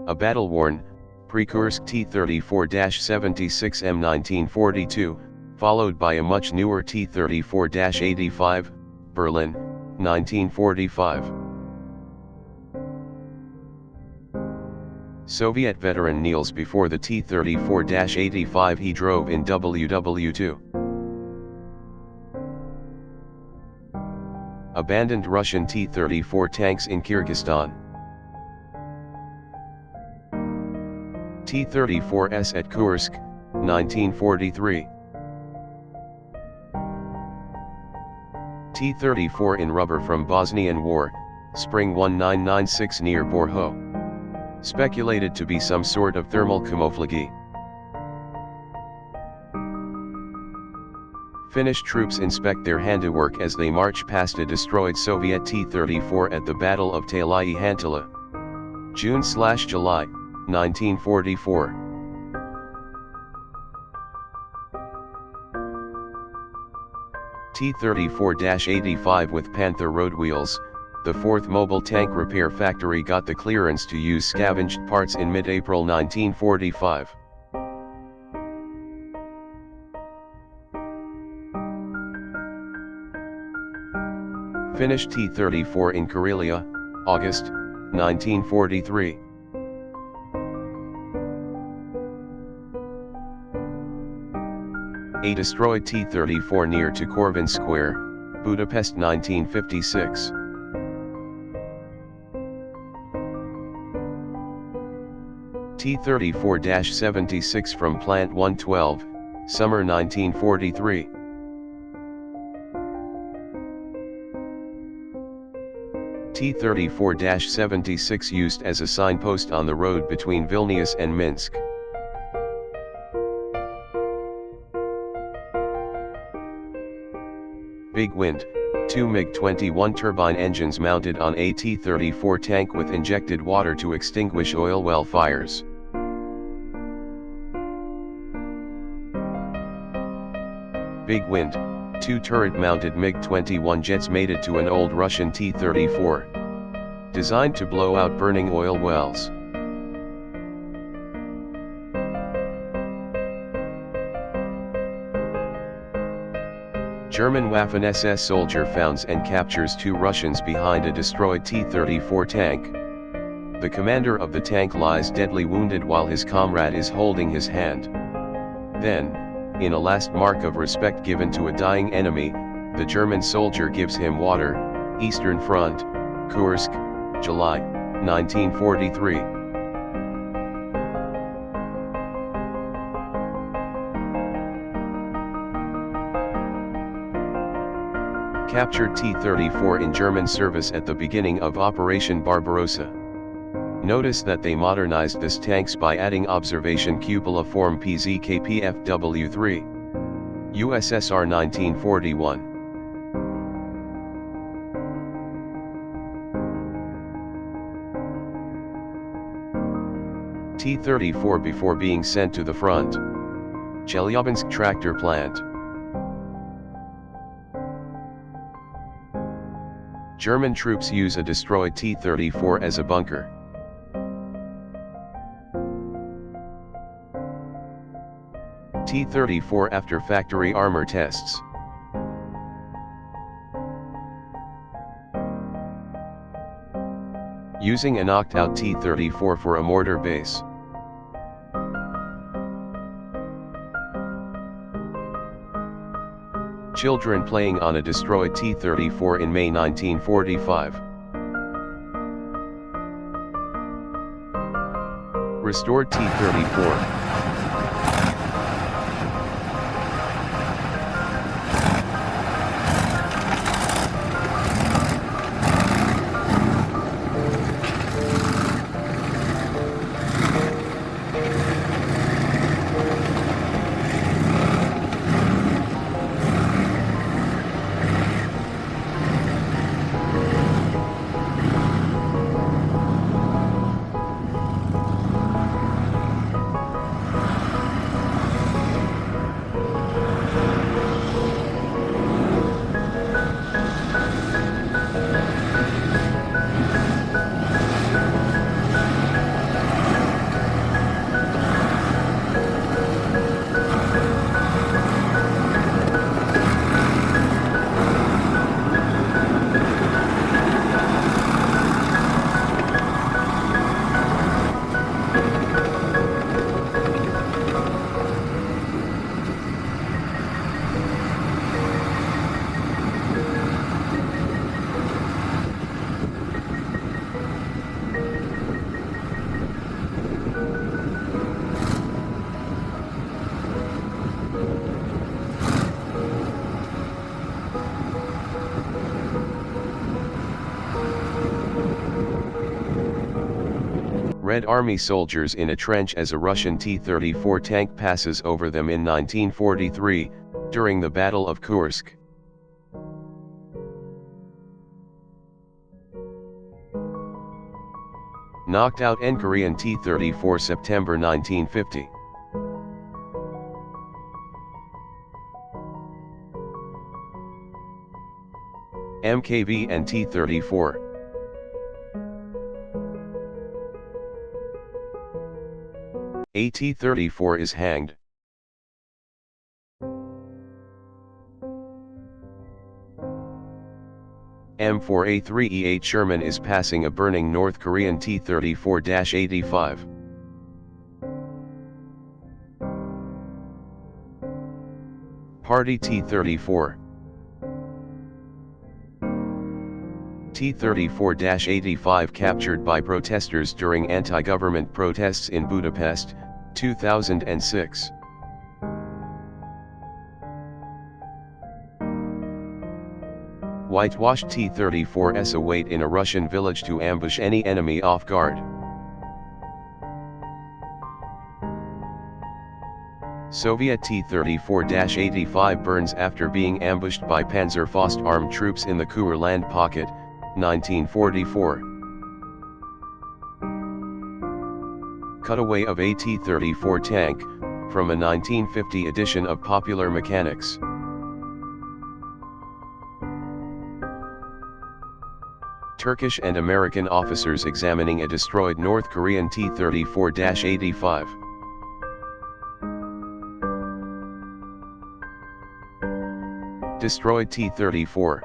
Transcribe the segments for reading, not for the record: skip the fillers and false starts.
A battle-worn, pre-Kursk T-34-76M 1942, followed by a much newer T-34-85, Berlin, 1945. Soviet veteran kneels before the T-34-85 he drove in WW2. Abandoned Russian T-34 tanks in Kyrgyzstan. T-34S at Kursk, 1943. T-34 in rubber from Bosnian War, Spring 1996 near Borho. Speculated to be some sort of thermal camouflage. Finnish troops inspect their handiwork as they march past a destroyed Soviet T-34 at the Battle of Talai-Hantala. June/July, 1944. T-34-85 with Panther road wheels, the 4th Mobile Tank Repair Factory got the clearance to use scavenged parts in mid-April 1945. Finnish T-34 in Karelia, August, 1943. A destroyed T-34 near to Corvin Square, Budapest 1956. T-34-76 from Plant 112, summer 1943. T-34-76 used as a signpost on the road between Vilnius and Minsk. Big wind, 2 MiG-21 turbine engines mounted on a T-34 tank with injected water to extinguish oil well fires. Big wind, 2 turret-mounted MiG-21 jets mated to an old Russian T-34. Designed to blow out burning oil wells. German Waffen-SS soldier founds and captures 2 Russians behind a destroyed T-34 tank. The commander of the tank lies deadly wounded while his comrade is holding his hand. Then, in a last mark of respect given to a dying enemy, the German soldier gives him water. Eastern Front, Kursk, July, 1943. Captured T-34 in German service at the beginning of Operation Barbarossa. Notice that they modernized this tanks by adding observation cupola form PZKPFW3. USSR 1941. T-34 before being sent to the front. Chelyabinsk tractor plant. German troops use a destroyed T-34 as a bunker. T-34 after factory armor tests. Using a knocked-out T-34 for a mortar base. Children playing on a destroyed T-34 in May 1945. Restored T-34. Red Army soldiers in a trench as a Russian T-34 tank passes over them in 1943, during the Battle of Kursk. Knocked out Korean T-34 September 1950. MKV and T-34. A T-34 is hanged. M4A3E8 Sherman is passing a burning North Korean T-34-85. Party T-34. T-34-85 captured by protesters during anti-government protests in Budapest, 2006. Whitewashed T-34s await in a Russian village to ambush any enemy off guard. Soviet T-34-85 burns after being ambushed by Panzerfaust armed troops in the Kurland pocket, 1944. Cutaway of a T-34 tank, from a 1950 edition of Popular Mechanics. Turkish and American officers examining a destroyed North Korean T-34-85. Destroyed T-34.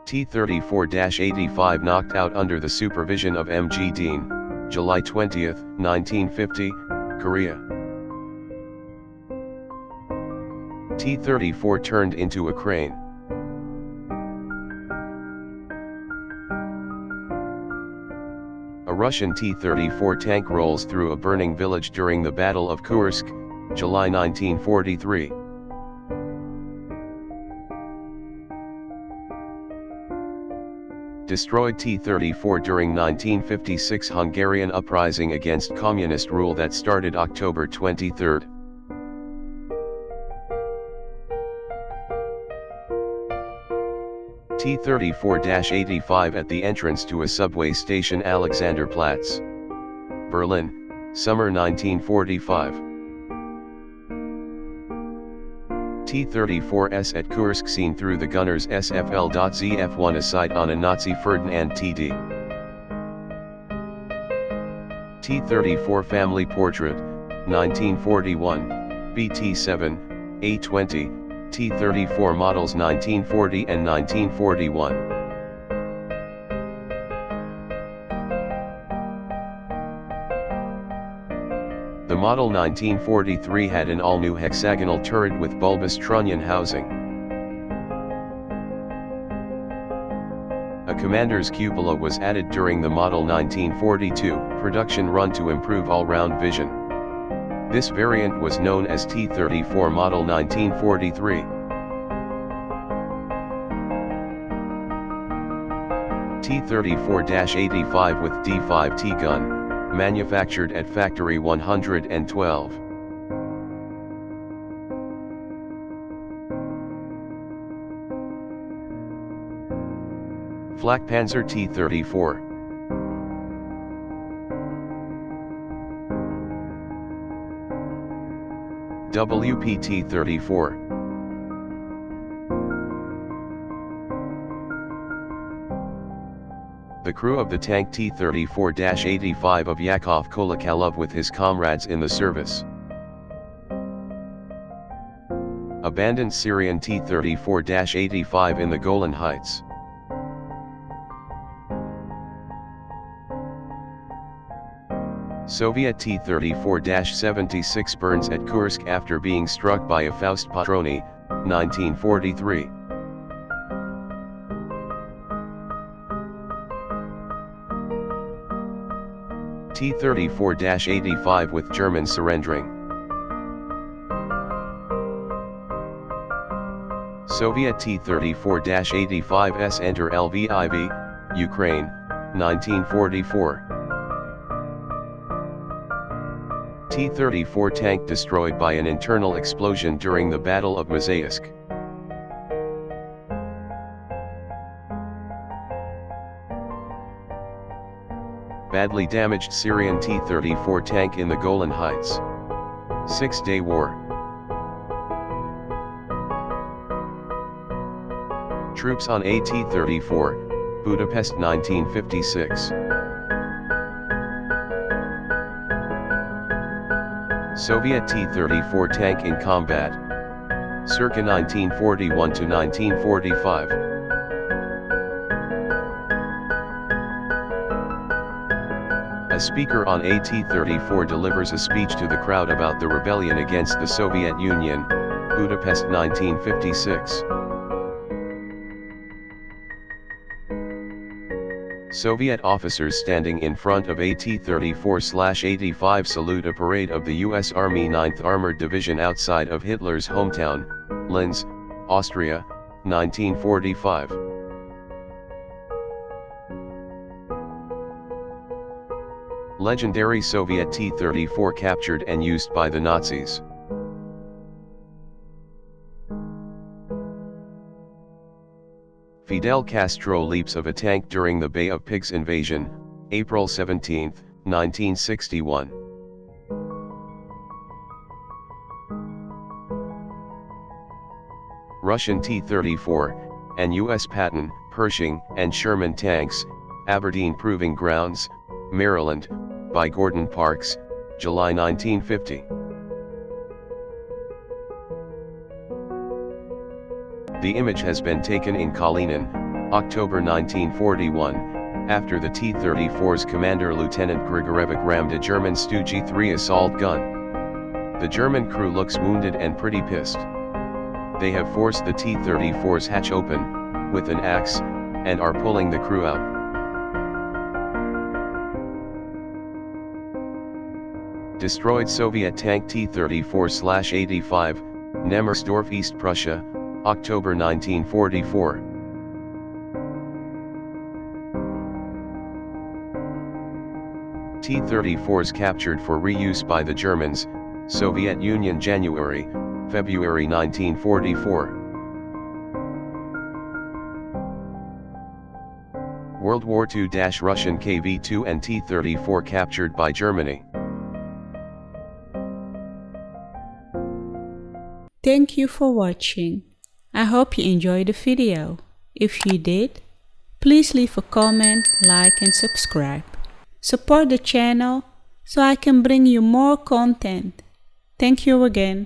T-34-85 knocked out under the supervision of M.G. Dean, July 20, 1950, Korea. T-34 turned into a crane. A Russian T-34 tank rolls through a burning village during the Battle of Kursk, July 1943. Destroyed T-34 during 1956 Hungarian uprising against communist rule that started October 23. T-34-85 at the entrance to a subway station Alexanderplatz, Berlin, summer 1945. T-34s at Kursk seen through the gunner's SFL.ZF1 a sight on a Nazi Ferdinand TD. T-34 family portrait, 1941, BT-7, A-20, T-34 models 1940 and 1941. The model 1943 had an all-new hexagonal turret with bulbous trunnion housing. A commander's cupola was added during the model 1942 production run to improve all-round vision. This variant was known as T-34 model 1943. T-34-85 with D5T gun, manufactured at Factory 112. Flak Panzer T-34. WPT-34. The crew of the tank T-34-85 of Yakov Kolokalov with his comrades in the service. Abandoned Syrian T-34-85 in the Golan Heights. Soviet T-34-76 burns at Kursk after being struck by a Faust Patroni, 1943. T-34-85 with German surrendering. Soviet T-34-85s enter Lviv, Ukraine, 1944. T-34 tank destroyed by an internal explosion during the Battle of Mozhaevsk. Badly damaged Syrian T-34 tank in the Golan Heights. Six-Day War. Troops on a T-34, Budapest 1956. Soviet T-34 tank in combat. Circa 1941 to 1945. A speaker on a T-34 delivers a speech to the crowd about the rebellion against the Soviet Union, Budapest 1956. Soviet officers standing in front of a T-34/85 salute a parade of the U.S. Army 9th Armored Division outside of Hitler's hometown, Linz, Austria, 1945. Legendary Soviet T-34 captured and used by the Nazis. Fidel Castro leaps of a tank during the Bay of Pigs invasion, April 17, 1961. Russian T-34, and U.S. Patton, Pershing, and Sherman tanks, Aberdeen Proving Grounds, Maryland, by Gordon Parks, July 1950. The image has been taken in Kalinin, October 1941, after the T-34's commander Lieutenant Grigorevic rammed a German Stu-G3 assault gun. The German crew looks wounded and pretty pissed. They have forced the T-34's hatch open, with an axe, and are pulling the crew out. Destroyed Soviet tank T-34/85, Nemmersdorf, East Prussia, October 1944. T-34s captured for reuse by the Germans, Soviet Union, January, February 1944. World War II - Russian KV-2 and T-34 captured by Germany. Thank you for watching. I hope you enjoyed the video. If you did, please leave a comment, like and subscribe. Support the channel so I can bring you more content. Thank you again.